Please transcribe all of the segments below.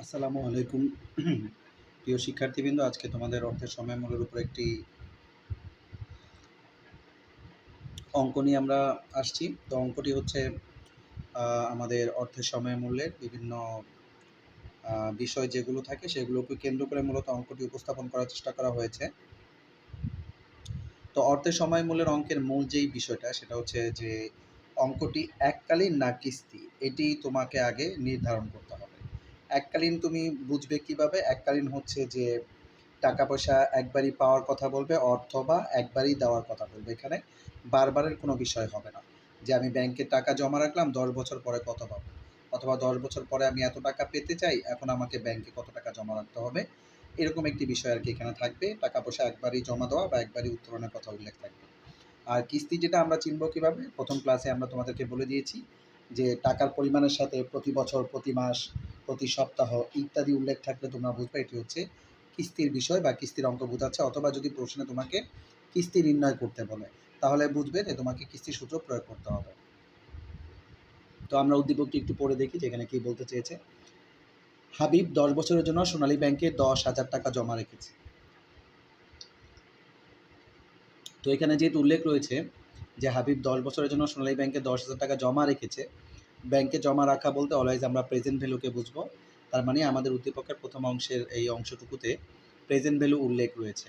আসসালামু আলাইকুম। প্রিয় শিক্ষার্থীবৃন্দ, আজকে তোমাদের অর্থের সময় মূল্যের উপর একটি অঙ্ক নিয়ে আমরা আসছি। তো অঙ্কটি হচ্ছে আমাদের অর্থের সময় মূল্যের বিভিন্ন বিষয় যেগুলো থাকে সেগুলোকে কেন্দ্র করে মূলত অঙ্কটি উপস্থাপন করার চেষ্টা করা হয়েছে। তো অর্থের সময় মূল্যের অঙ্কের মূল যেই বিষয়টা সেটা হচ্ছে যে অঙ্কটি এককালীন না কিস্তি, এটি তোমাকে আগে নির্ধারণ করতে হবে। এককালীন তুমি বুঝবে কিভাবে? এককালীন হচ্ছে যে টাকা পয়সা একবারই পাওয়ার কথা বলবে অথবা একবারই দেওয়ার কথা বলবে। এখানে বারবারের কোনো বিষয় হবে না যে আমি ব্যাংকে টাকা জমা রাখলাম 10 বছর পরে কত পাবো, অথবা 10 বছর পরে আমি এত টাকা পেতে চাই, এখন আমাকে ব্যাংকে কত টাকা জমা রাখতে হবে, এরকম একটি বিষয় আর কি এখানে থাকবে। টাকা পয়সা একবারই জমা দেওয়া বা একবারই উত্তোলনের কথা উল্লেখ থাকবে। আর কিস্তি যেটা আমরা চিনব কীভাবে? প্রথম ক্লাসে আমরা তোমাদেরকে বলে দিয়েছি যে টাকার পরিমাণের সাথে প্রতি বছর, প্রতি মাস, প্রতি সপ্তাহ ইত্যাদি উল্লেখ থাকলে তোমরা বুঝবে এটি হচ্ছে কিস্তির বিষয় বা কিস্তির অঙ্ক বোঝাচ্ছে। অথবা যদি প্রশ্নে তোমাকে কিস্তি নির্ণয় করতে বলে তাহলে বুঝবে যে তোমাকে কিস্তির সূত্র প্রয়োগ করতে হবে। তো আমরা উদ্দীপকটি একটু পড়ে দেখি যে এখানে কী বলতে চেয়েছে। হাবিব 10 বছরের জন্য সোনালী ব্যাংকে 10,000 টাকা জমা রেখেছে। তো এখানে যেহেতু উল্লেখ রয়েছে যে হাবিব 10 বছরের জন্য সোনালী ব্যাংকে 10,000 টাকা জমা রেখেছে, ব্যাংকে জমা রাখা বলতে অলওয়েজ আমরা প্রেজেন্ট ভ্যালুকে বুঝবো। তার মানে আমাদের উদ্দীপকের প্রথম অংশের এই অংশটুকুতে প্রেজেন্ট ভ্যালু উল্লেখ রয়েছে।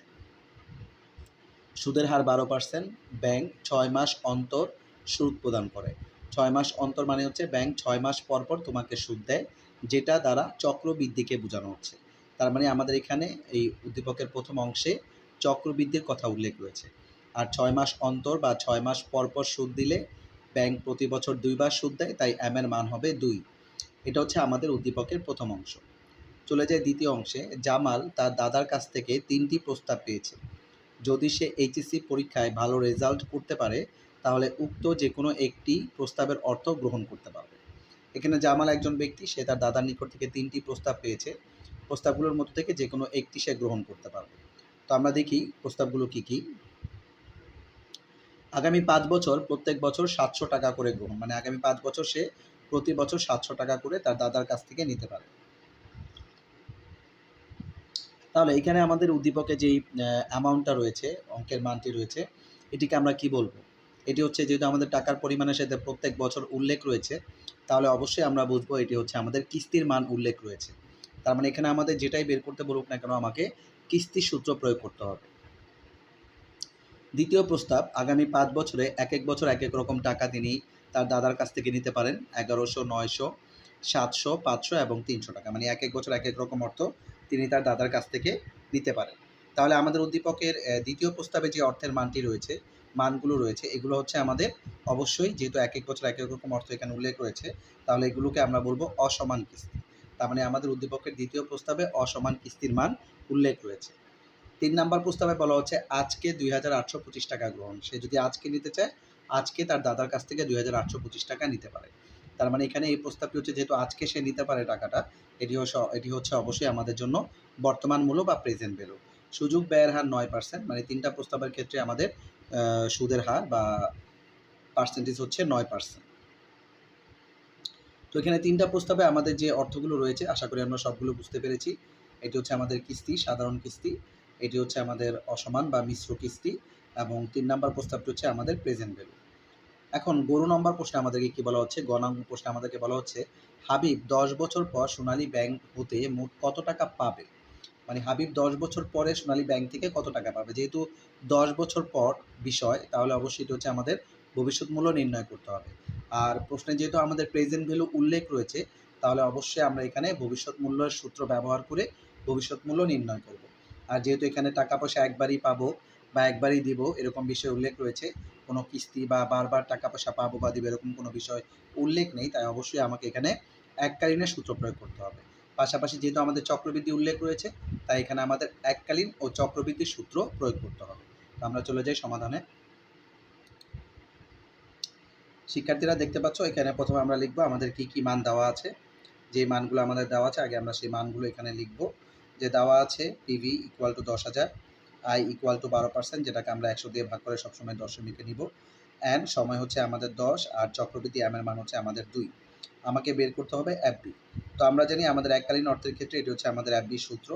সুদের হার 12%, ব্যাংক 6 মাস অন্তর সুদ প্রদান করে। 6 মাস অন্তর মানে হচ্ছে ব্যাংক 6 মাস পর পর তোমাকে সুদ দেয়, যেটা দ্বারা চক্রবৃদ্ধিকে বোঝানো হচ্ছে। তার মানে আমাদের এখানে এই উদ্দীপকের প্রথম অংশে চক্রবৃদ্ধির কথা উল্লেখ রয়েছে। আর 6 মাস অন্তর বা 6 মাস পর পর সুদ দিলে ব্যাংক প্রতি বছর 2 বার সুদ দেয়, তাই এর মান হবে 2। এটা হচ্ছে আমাদের উদ্দীপকের প্রথম অংশ। চলে যায় দ্বিতীয় অংশে। জামাল তার দাদার কাছ থেকে 3টি প্রস্তাব পেয়েছে। যদি সে এইচএসসি পরীক্ষায় ভালো রেজাল্ট করতে পারে তাহলে উক্ত যে কোনো একটি প্রস্তাবের অর্থ গ্রহণ করতে পারবে। এখানে জামাল একজন ব্যক্তি, সে তার দাদার নিকট থেকে 3টি প্রস্তাব পেয়েছে। প্রস্তাবগুলোর মধ্যে থেকে যে কোনো একটি সে গ্রহণ করতে পারবে। তো আমরা দেখি প্রস্তাবগুলো কী কী। আগামী 5 বছর প্রত্যেক বছর 700 টাকা করে গ্রহণ, মানে আগামী 5 বছর সে প্রতি বছর 700 টাকা করে তার দাদার কাছ থেকে নিতে পারে। তাহলে এখানে আমাদের উদ্দীপকে যেই অ্যামাউন্টটা রয়েছে, অঙ্কের মানটি রয়েছে, এটিকে আমরা কি বলবো? এটি হচ্ছে, যেহেতু আমাদের টাকার পরিমাণের সাথে প্রত্যেক বছর উল্লেখ রয়েছে, তাহলে অবশ্যই আমরা বুঝবো এটি হচ্ছে আমাদের কিস্তির মান উল্লেখ রয়েছে। তার মানে এখানে আমাদের যেটাই বের করতে বলুক না কেন আমাকে কিস্তির সূত্র প্রয়োগ করতে হবে। দ্বিতীয় প্রস্তাব, আগামী 5 বছরে এক এক বছর এক এক রকম টাকা তিনি তার দাদার কাছ থেকে নিতে পারেন। 1100, 900, 700, 500 এবং 300 টাকা, মানে এক এক বছর এক এক রকম অর্থ তিনি তার দাদার কাছ থেকে নিতে পারেন। তাহলে আমাদের উদ্দীপকের দ্বিতীয় প্রস্তাবে যে অর্থের মানটি রয়েছে, মানগুলো রয়েছে, এগুলো হচ্ছে আমাদের অবশ্যই, যেহেতু এক এক বছর এক এক রকম অর্থ এখানে উল্লেখ রয়েছে, তাহলে এগুলোকে আমরা বলবো অসমান কিস্তি। তার মানে আমাদের উদ্দীপকের দ্বিতীয় প্রস্তাবে অসমান কিস্তির মান উল্লেখ রয়েছে। 3 নাম্বার প্রস্তাবে বলা হচ্ছে আজকে 2,825 টাকা গ্রহণ। সে যদি আজকে নিতে চায়, আজকে তার দাদার কাছ থেকে 2,825 টাকা নিতে পারে। তার মানে এখানে এই প্রস্তাবটি হচ্ছে, যেহেতু আজকে সে নিতে পারে টাকাটা, এটি হচ্ছে অবশ্যই আমাদের জন্য বর্তমান মূল্য বা প্রেজেন্ট ভ্যালু। সুযোগ ব্যয়ের হার 9%, মানে 3টা প্রস্তাবের ক্ষেত্রে আমাদের সুদের হার বা পার্সেন্টেজ হচ্ছে 9%। তো এখানে 3টা প্রস্তাবে আমাদের যে অর্থগুলো রয়েছে, আশা করি আমরা সবগুলো বুঝতে পেরেছি। এটি হচ্ছে আমাদের কিস্তি, সাধারণ কিস্তি। এটি হচ্ছে আমাদের অসমান বা মিশ্র কিস্তি, এবং 3 নাম্বার প্রস্তাবটি হচ্ছে আমাদের প্রেজেন্ট ভ্যালু। এখন গরু নম্বর প্রশ্নে আমাদেরকে কী বলা হচ্ছে? গ নং প্রশ্নে আমাদেরকে বলা হচ্ছে হাবিব 10 বছর পর সোনালী ব্যাংক হতে মোট কত টাকা পাবে? মানে হাবিব 10 বছর পরে সোনালী ব্যাংক থেকে কত টাকা পাবে? যেহেতু 10 বছর পর বিষয়, তাহলে অবশ্যই এটা হচ্ছে আমাদের ভবিষ্যৎ মূল্য নির্ণয় করতে হবে। আর প্রশ্নে যেহেতু আমাদের প্রেজেন্ট ভ্যালু উল্লেখ রয়েছে, তাহলে অবশ্যই আমরা এখানে ভবিষ্যৎ মূল্যের সূত্র ব্যবহার করে ভবিষ্যৎ মূল্য নির্ণয় করব। আর যেহেতু এখানে টাকা পয়সা একবারই পাবো বা একবারই দিব এরকম বিষয় উল্লেখ রয়েছে, কোনো কিস্তি বা বারবার টাকা পয়সা পাবো বা দিব এরকম কোনো বিষয় উল্লেখ নেই, তাই অবশ্যই আমাকে এখানে এককালীনের সূত্র প্রয়োগ করতে হবে। পাশাপাশি যেহেতু আমাদের চক্রবৃদ্ধি উল্লেখ রয়েছে, তাই এখানে আমাদের এককালীন ও চক্রবৃদ্ধির সূত্র প্রয়োগ করতে হবে। তো আমরা চলে যাই সমাধানে। শিক্ষার্থীরা দেখতে পাচ্ছ, এখানে প্রথমে আমরা লিখবো আমাদের কি কি মান দেওয়া আছে। যে মানগুলো আমাদের দেওয়া আছে আগে আমরা সেই মানগুলো এখানে লিখব। যে দেওয়া আছে PV equal to 10,000, I equal to 12%, যেটাকে আমরা 100 দিয়ে ভাগ করে সবসময় দশমিকে নিব, অ্যান্ড সময় হচ্ছে আমাদের 10, আর চক্রবৃদ্ধি এম এর মান হচ্ছে আমাদের 2। আমাকে বের করতে হবে এফবি। তো আমরা জানি আমাদের এককালীন অর্থের ক্ষেত্রে এটি হচ্ছে আমাদের এফবি সূত্র,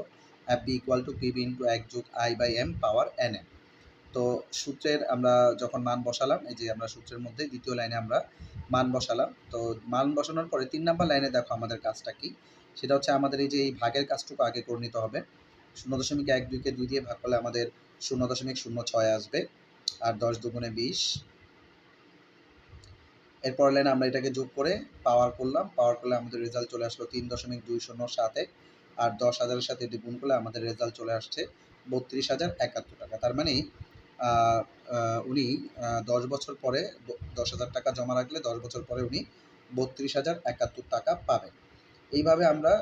FB equal to PB into 1+i/m power nm। তো সূত্রের আমরা যখন মান বসালাম, এই যে আমরা সূত্রের মধ্যে দ্বিতীয় লাইনে আমরা মান বসালাম। তো মান বসানোর পরে 3 নাম্বার লাইনে দেখো আমাদের কাজটা কি, সেটা হচ্ছে আমাদের এই যে এই ভাগের কাজটুকু আগে করে নিতে হবে। 0.12কে 2 দিয়ে ভাগ করলে আমাদের 0.06 আসবে, আর 10 দুগুণে 20। এরপর লাইনে আমরা এটাকে যোগ করে পাওয়ার করলাম, পাওয়ার করলে আমাদের রেজাল্ট চলে আসলো 3.2071, আর 10,000-এর সাথে এটি গুণ করলে আমাদের রেজাল্ট চলে আসছে 32,071 টাকা। তার মানে উনি 10 বছর পরে 10,000 টাকা জমা রাখলে 10 বছর পরে উনি 32,071 টাকা পাবেন। এইভাবে আমরা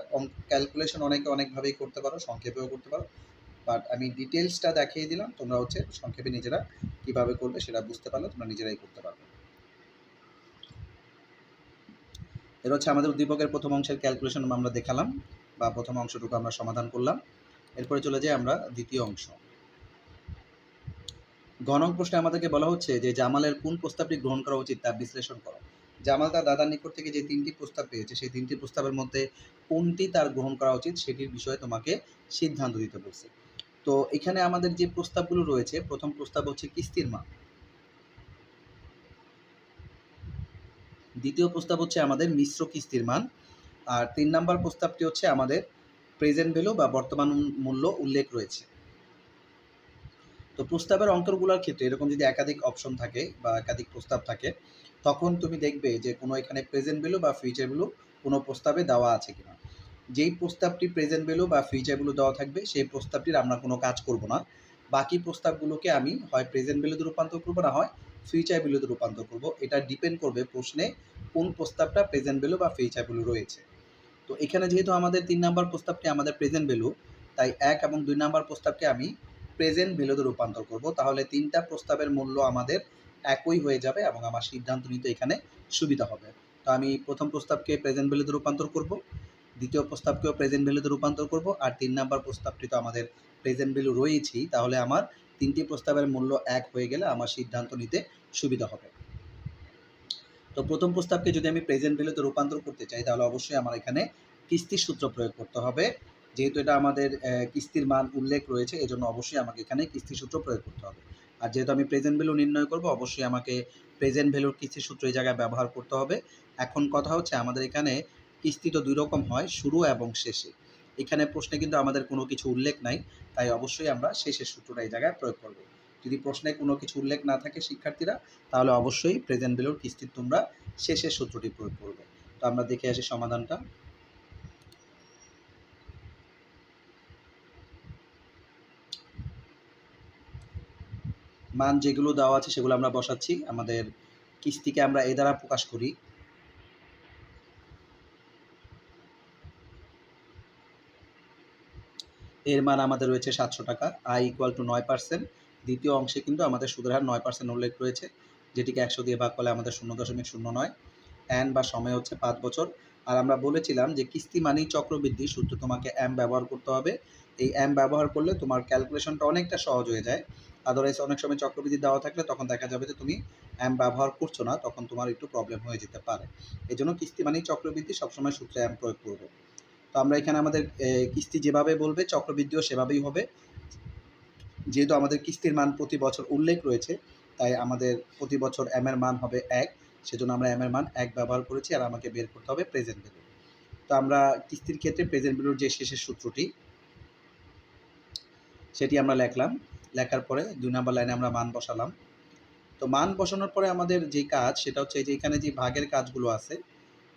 ক্যালকুলেশন অনেকে অনেকভাবেই করতে পারো, সংক্ষেপেও করতে পারো, বাট আমি ডিটেলসটা দেখিয়ে দিলাম, তোমরা হচ্ছে সংক্ষেপে নিজেরা কীভাবে করবে সেটা বুঝতে পারলে তোমরা নিজেরাই করতে পারবে। এর হচ্ছে আমাদের উদ্দীপকের প্রথম অংশের ক্যালকুলেশন আমরা দেখালাম, বা প্রথম অংশটুকু আমরা সমাধান করলাম। এরপরে চলে যাই আমরা দ্বিতীয় অংশ। গ নং প্রশ্নে আমাদেরকে বলা হচ্ছে যে জামালের কোন প্রস্তাবটি গ্রহণ করা উচিত তা বিশ্লেষণ করো। জামাল তার দাদার নিকট থেকে যে 3টি প্রস্তাব পেয়েছে, সেই 3টি প্রস্তাবের মধ্যে কোনটি তার গ্রহণ করা উচিত সেটির বিষয়ে তোমাকে সিদ্ধান্ত দিতে বলছে। তো এখানে আমাদের যে প্রস্তাবগুলো রয়েছে, প্রথম প্রস্তাব হচ্ছে কিস্তির মান, দ্বিতীয় প্রস্তাব হচ্ছে আমাদের মিশ্র কিস্তির মান, আর 3 নাম্বার প্রস্তাবটি হচ্ছে আমাদের প্রেজেন্ট ভ্যালু বা বর্তমান মূল্য উল্লেখ রয়েছে। তো প্রস্তাবের অঙ্কগুলোর ক্ষেত্রে এরকম যদি একাধিক অপশন থাকে বা একাধিক প্রস্তাব থাকে, তখন তুমি দেখবে যে কোনো এখানে প্রেজেন্ট ভ্যালু বা ফিউচার ভ্যালু কোনো প্রস্তাবে দেওয়া আছে কিনা। যেই প্রস্তাবটি প্রেজেন্ট ভ্যালু বা ফিউচার ভ্যালু দেওয়া থাকবে সেই প্রস্তাবটির আমরা কোনো কাজ করব না। বাকি প্রস্তাবগুলোকে আমি হয় প্রেজেন্ট ভ্যালুতে রূপান্তর করবো, না হয় ফিউচার ভ্যালুতে রূপান্তর করব। এটা ডিপেন্ড করবে প্রশ্নে কোন প্রস্তাবটা প্রেজেন্ট ভ্যালু বা ফিউচার ভ্যালু রয়েছে। তো এখানে যেহেতু আমাদের 3 নাম্বার প্রস্তাবটি আমাদের প্রেজেন্ট ভ্যালু, তাই 1 এবং 2 নাম্বার প্রস্তাবকে আমি প্রেজেন্ট ভ্যালুতে রূপান্তর করব। তাহলে 3টা প্রস্তাবের মূল্য আমাদের একই হয়ে যাবে এবং আমার সিদ্ধান্ত নিতে এখানে সুবিধা হবে। তো আমি প্রথম প্রস্তাবকে প্রেজেন্ট ভ্যালুতে রূপান্তর করব, দ্বিতীয় প্রস্তাবকেও প্রেজেন্ট ভ্যালুতে রূপান্তর করব, আর 3 নাম্বার প্রস্তাবটি তো আমাদের প্রেজেন্ট ভ্যালু রয়েছেই, তাহলে আমার 3টি প্রস্তাবের মূল্য এক হয়ে গেলে আমার সিদ্ধান্ত নিতে সুবিধা হবে। তো প্রথম প্রস্তাবকে যদি আমি প্রেজেন্ট ভ্যালুতে রূপান্তর করতে চাই, তাহলে অবশ্যই আমার এখানে কিস্তির সূত্র প্রয়োগ করতে হবে। যেহেতু এটা আমাদের কিস্তির মান উল্লেখ রয়েছে, এজন্য অবশ্যই আমাকে এখানে কিস্তির সূত্র প্রয়োগ করতে হবে। আর যেহেতু আমি প্রেজেন্ট ভ্যালু নির্ণয় করব, অবশ্যই আমাকে প্রেজেন্ট ভ্যালুর কিস্তির সূত্র এই জায়গায় ব্যবহার করতে হবে। এখন কথা হচ্ছে আমাদের এখানে কিস্তি তো 2 রকম হয়, শুরু এবং শেষে। এখানে প্রশ্নে কিন্তু আমাদের কোনো কিছু উল্লেখ নাই, তাই অবশ্যই আমরা শেষের সূত্রটা এই জায়গায় প্রয়োগ করব। যদি প্রশ্নে কোনো কিছু উল্লেখ না থাকে শিক্ষার্থীরা, তাহলে অবশ্যই প্রেজেন্ট ভ্যালুর কিস্তির তোমরা শেষের সূত্রটি প্রয়োগ করবে। তো আমরা দেখে আসি সমাধানটা। মান যেগুলো দেওয়া আছে সেগুলো আমরা বসাচ্ছি। আমাদের কিস্তিকে আমরা এই দ্বারা প্রকাশ করি। এর মান আমাদের রয়েছে 700 টাকা, আই ইকুয়াল টু 9%। দ্বিতীয় অংশে কিন্তু আমাদের সুদের হার 9% উল্লেখ রয়েছে, যেটিকে 100 দিয়ে ভাগ করলে আমাদের 0.09। এন বা সময় হচ্ছে 5 বছর। আর আমরা বলেছিলাম যে কিস্তি মানেই চক্রবৃদ্ধি, সূত্রে তোমাকে এম ব্যবহার করতে হবে। এই এম ব্যবহার করলে তোমার ক্যালকুলেশনটা অনেকটা সহজ হয়ে যায়। আদারওয়াইজ অনেক সময় চক্রবৃদ্ধি দেওয়া থাকলে তখন দেখা যাবে যে তুমি এম ব্যবহার করছো না, তখন তোমার একটু প্রবলেম হয়ে যেতে পারে। এই জন্য কিস্তি মানেই চক্রবৃদ্ধি, সবসময় সূত্রে এম প্রয়োগ করবে। তো আমরা এখানে আমাদের কিস্তি যেভাবে বলবে চক্রবৃদ্ধিও সেভাবেই হবে। যেহেতু আমাদের কিস্তির মান প্রতি বছর উল্লেখ রয়েছে, তাই আমাদের প্রতি বছর এম এর মান হবে 1, সেজন্য আমরা এম এর মান 1 ব্যবহার করেছি, আর আমাকে বের করতে হবে প্রেজেন্ট ভ্যালু। তো আমরা কিস্তির ক্ষেত্রে প্রেজেন্ট ভ্যালুর যে শেষের সূত্রটি, সেটি আমরা লিখলাম। লেখার পরে 2 নাম্বার লাইনে আমরা মান বসালাম। তো মান বসানোর পরে আমাদের যে কাজ, সেটা হচ্ছে যে এখানে যে ভাগের কাজগুলো আছে,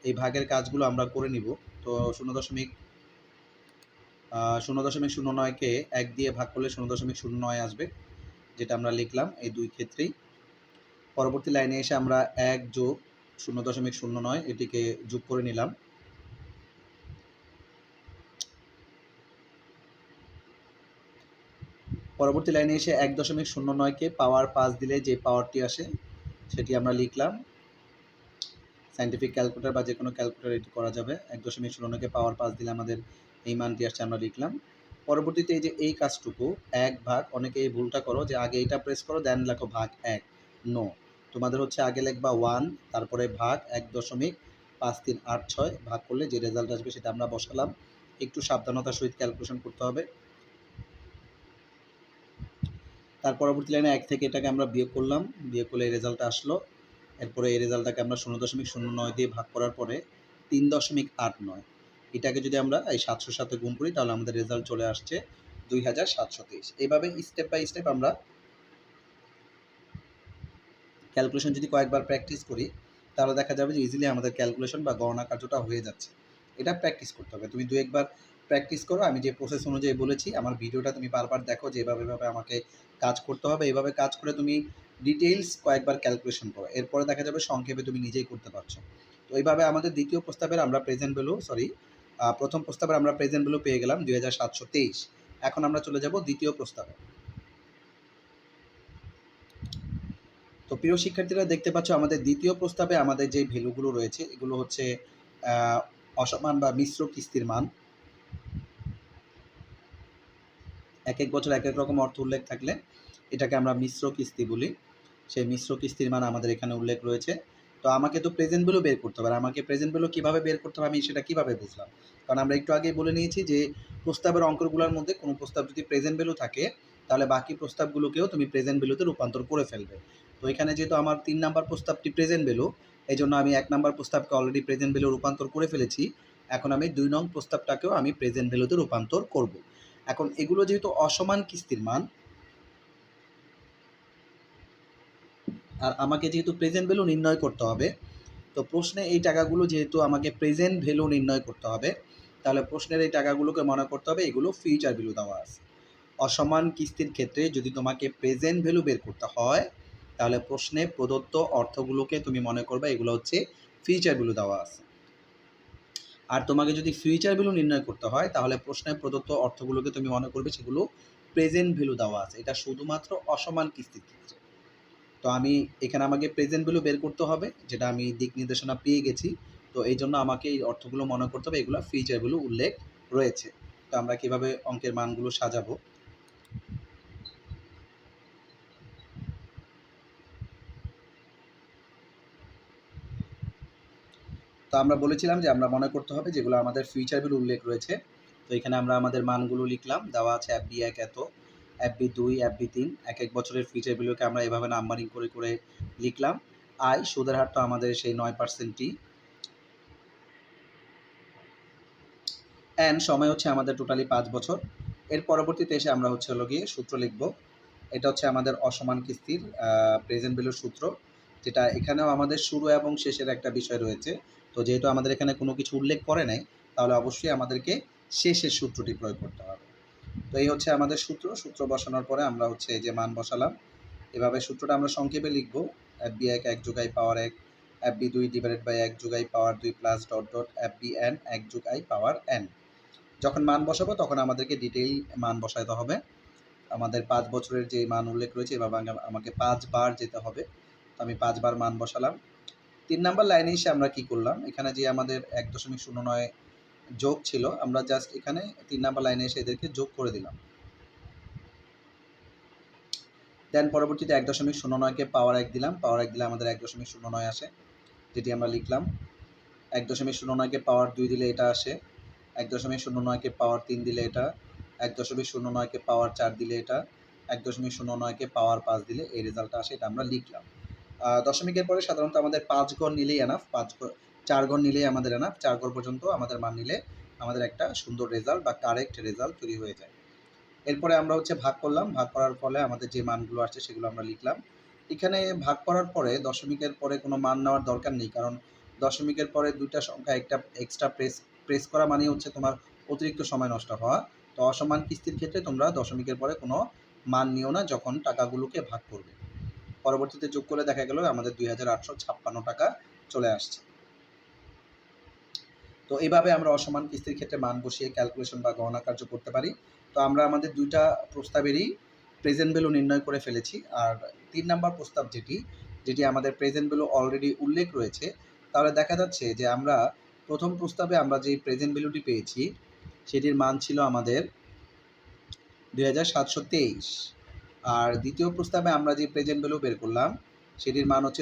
এই ভাগের কাজগুলো আমরা করে নিব। তো 0.09কে 1 দিয়ে ভাগ করলে 0.09 আসবে, যেটা আমরা লিখলাম এই 2 ক্ষেত্রেই। পরবর্তী লাইনে এসে আমরা 1 যোগ 0.09 এটিকে যোগ করে নিলাম। পরবর্তী লাইনে এসে 1.09কে পাওয়ার 5 দিলে যে পাওয়ারটি আসে সেটি আমরা লিখলাম। সায়েন্টিফিক ক্যালকুলেটর বা যে কোনো ক্যালকুলেটর এটি করা যাবে। 1.09কে পাওয়ার 5 দিলে আমাদের এই মানটি আসছে, আমরা লিখলাম। পরবর্তীতে এই যে এই কাজটুকু 1 ভাগ, অনেকে এই ভুলটা করো যে আগে এইটা প্রেস করো দেন লেখো ভাগ 1। নো, তোমাদের হচ্ছে আগে লিখবা 1, তারপরে ভাগ 1.5 5 3 8 6 ভাগ করলে যে রেজাল্ট আসবে সেটা আমরা বসালাম। একটু সাবধানতার সহিত ক্যালকুলেশন করতে হবে। তার পরবর্তী লাইনে 1 থেকে এটাকে আমরা বিয়োগ করলাম, বিয়োগ করলে এই রেজাল্টটা আসলো। এরপরে এই রেজাল্টটাকে আমরা 0.09 দিয়ে ভাগ করার পরে 3.89, এটাকে যদি আমরা এই 700 সাথে গুণ করি তাহলে আমাদের রেজাল্ট চলে আসছে 2723। এইভাবে স্টেপ বাই স্টেপ আমরা ক্যালকুলেশন যদি কয়েকবার প্র্যাকটিস করি তাহলে দেখা যাবে যে ইজিলি আমাদের ক্যালকুলেশন বা গণনা কার্যটা হয়ে যাচ্ছে। এটা প্র্যাকটিস করতে হবে। তুমি 2 একবার প্র্যাকটিস করো। আমি যে প্রসেস অনুযায়ী বলেছি আমার ভিডিওটা তুমি বারবার দেখো যে এভাবে আমাকে কাজ করতে হবে। এভাবে কাজ করে তুমি ডিটেইলস কয়েকবার ক্যালকুলেশন করো। এরপরে দেখা যাবে সংক্ষেপে তুমি নিজেই করতে পারছো। তো এইভাবে আমাদের দ্বিতীয় প্রস্তাবের আমরা প্রেজেন্ট ভ্যালু প্রথম প্রস্তাবের আমরা প্রেজেন্ট ভ্যালু পেয়ে গেলাম 2723। এখন আমরা চলে যাব দ্বিতীয় প্রস্তাবে। তো প্রিয় শিক্ষার্থীরা দেখতে পাচ্ছ আমাদের দ্বিতীয় প্রস্তাবে আমাদের যে ভ্যালুগুলো রয়েছে এগুলো হচ্ছে অসমান বা মিশ্র কিস্তির মান। এক এক বছর এক এক রকম অর্থ উল্লেখ থাকলে এটাকে আমরা মিশ্র কিস্তি বলি। সেই মিশ্র কিস্তির মান আমাদের এখানে উল্লেখ রয়েছে। তো আমাকে তো প্রেজেন্ট ভ্যালু বের করতে হবে। আমাকে প্রেজেন্ট ভ্যালু কীভাবে বের করতে হবে আমি সেটা কীভাবে বুঝলাম? কারণ আমরা একটু আগেই বলে নিয়েছি যে প্রস্তাবের অঙ্কগুলোর মধ্যে কোনো প্রস্তাব যদি প্রেজেন্ট ভ্যালু থাকে তাহলে বাকি প্রস্তাবগুলোকেও তুমি প্রেজেন্ট ভ্যালুতে রূপান্তর করে ফেলবে। তো এখানে যেহেতু আমার 3 নাম্বার প্রস্তাবটি প্রেজেন্ট ভ্যালু, এই জন্য আমি 1 নাম্বার প্রস্তাবকে অলরেডি প্রেজেন্ট ভ্যালু রূপান্তর করে ফেলেছি। এখন আমি 2 নং প্রস্তাবটাকেও আমি প্রেজেন্ট ভ্যালুতে রূপান্তর করব। এখন এগুলো যেহেতু অসমান কিস্তির মান আর আমাকে যেহেতু প্রেজেন্ট ভ্যালু নির্ণয় করতে হবে, তো প্রশ্নে এই টাকাগুলো যেহেতু আমাকে প্রেজেন্ট ভ্যালু নির্ণয় করতে হবে তাহলে প্রশ্নের এই টাকাগুলোকে মনে করতে হবে এগুলো ফিউচার ভ্যালু দেওয়া আছে। অসমান কিস্তির ক্ষেত্রে যদি তোমাকে প্রেজেন্ট ভ্যালু বের করতে হয় তাহলে প্রশ্নে প্রদত্ত অর্থগুলোকে তুমি মনে করবে এগুলো হচ্ছে ফিউচার ভ্যালু দেওয়া আছে। আর তোমাকে যদি ফিউচার ভ্যালু নির্ণয় করতে হয় তাহলে প্রশ্নে প্রদত্ত অর্থগুলোকে তুমি মনে করবে সেগুলো প্রেজেন্ট ভ্যালু দেওয়া আছে। এটা শুধুমাত্র অসমান কিস্তির ক্ষেত্রে। তো আমি এখানে আমাকে প্রেজেন্ট ভ্যালু বের করতে হবে, যেটা আমি দিক নির্দেশনা পেয়ে গেছি। তো এই জন্য আমাকে এই অর্থগুলো মনে করতে হবে এগুলো ফিউচার ভ্যালু উল্লেখ রয়েছে। তো আমরা কীভাবে অঙ্কের মানগুলো সাজাবো? তো আমরা বলেছিলাম যে আমরা মনে করতে হবে যেগুলো আমাদের ফিউচার ভ্যালু উল্লেখ রয়েছে। তো এখানে আমরা আমাদের মানগুলো লিখলাম, দেওয়া আছে FB1 এত, FB2, FB3, এক এক বছরের ফিউচার ভ্যালুকে আমরা এভাবে নাম্বারিং করে করে লিখলাম। আয় সুদের হার তো আমাদের সেই 9%ই, এন সময় হচ্ছে আমাদের টোটালি 5 বছর। এর পরবর্তীতে এসে আমরা হচ্ছে হলো গিয়ে সূত্র লিখব। এটা হচ্ছে আমাদের অসমান কিস্তির প্রেজেন্ট ভ্যালুর সূত্র, যেটা এখানেও আমাদের শুরু এবং শেষের একটা বিষয় রয়েছে। তো যেহেতু আমাদের এখানে কোনো কিছু উল্লেখ করে নাই তাহলে অবশ্যই আমাদেরকে শেষের সূত্রটি প্রয়োগ করতে হবে। তো এই হচ্ছে আমাদের সূত্র বসানোর পরে আমরা হচ্ছে এই যে মান বসালাম। এভাবে সূত্রটা আমরা সংক্ষেপে লিখব, FB1 1 যোগ i power 1, FB2 divided by 1 যোগ i power 2 plus dot dot FBn 1 যোগ i পাওয়ার n। যখন মান বসাবো তখন আমাদেরকে ডিটেইল মান বসাতে হবে। আমাদের 5 বছরের যে মান উল্লেখ রয়েছে এভাবে আমাকে 5 বার যেতে হবে। তো আমি 5 বার মান বসালাম। 3 নাম্বার লাইনে এসে আমরা কি করলাম, এখানে যে আমাদের 1.09 যোগ ছিল আমরা জাস্ট এখানে 3 নাম্বার লাইনে এসে এদেরকে যোগ করে দিলাম। দেন পরবর্তীতে 1.09কে পাওয়ার 1 দিলাম, পাওয়ার 1 দিলে আমাদের 1.09 আসে, যেটি আমরা লিখলাম। 1.09কে পাওয়ার 2 দিলে এটা আসে, 1.09কে পাওয়ার 3 দিলে এটা, 1.09কে পাওয়ার 4 দিলে এটা, 1.09কে পাওয়ার 5 দিলে এই রেজাল্টটা আসে, এটা আমরা লিখলাম। দশমিকের পরে সাধারণত আমাদের 5 ঘর নিলেই এনাফ, 4 ঘর নিলেই আমাদের এনাফ, 4 ঘর পর্যন্ত আমাদের মান নিলে আমাদের একটা সুন্দর রেজাল্ট বা কারেক্ট রেজাল্ট তৈরি হয়ে যায়। এরপরে আমরা হচ্ছে ভাগ করলাম, ভাগ করার ফলে আমাদের যে মানগুলো আসছে সেগুলো আমরা লিখলাম। এখানে ভাগ করার পরে দশমিকের পরে কোনো মান নেওয়ার দরকার নেই, কারণ দশমিকের পরে 2টা সংখ্যা একটা এক্সট্রা প্রেস করা মানেই হচ্ছে তোমার অতিরিক্ত সময় নষ্ট হওয়া। তো অসমান কিস্তির ক্ষেত্রে তোমরা দশমিকের পরে কোনো মান নিও না যখন টাকাগুলোকে ভাগ করবে। পরবর্তীতে যোগ করলে দেখা গেল আমাদের 2856 টাকা চলে আসছে। তো এইভাবে আমরা অসমান কিস্তির ক্ষেত্রে মান বসিয়ে ক্যালকুলেশন বা গণনা কার্য করতে পারি। তো আমরা আমাদের 2টা প্রস্তাবেরই প্রেজেন্ট ভ্যালু নির্ণয় করে ফেলেছি। আর 3 নাম্বার প্রস্তাব যেটি আমাদের প্রেজেন্ট ভ্যালু অলরেডি উল্লেখ রয়েছে, তাহলে দেখা যাচ্ছে যে আমরা প্রথম প্রস্তাবে আমরা যে প্রেজেন্ট ভ্যালুটি পেয়েছি সেটির মান ছিল আমাদের 2723, আর দ্বিতীয় প্রস্তাবে আমরা যে প্রেজেন্ট ভ্যালু বের করলাম সেটির মান হচ্ছে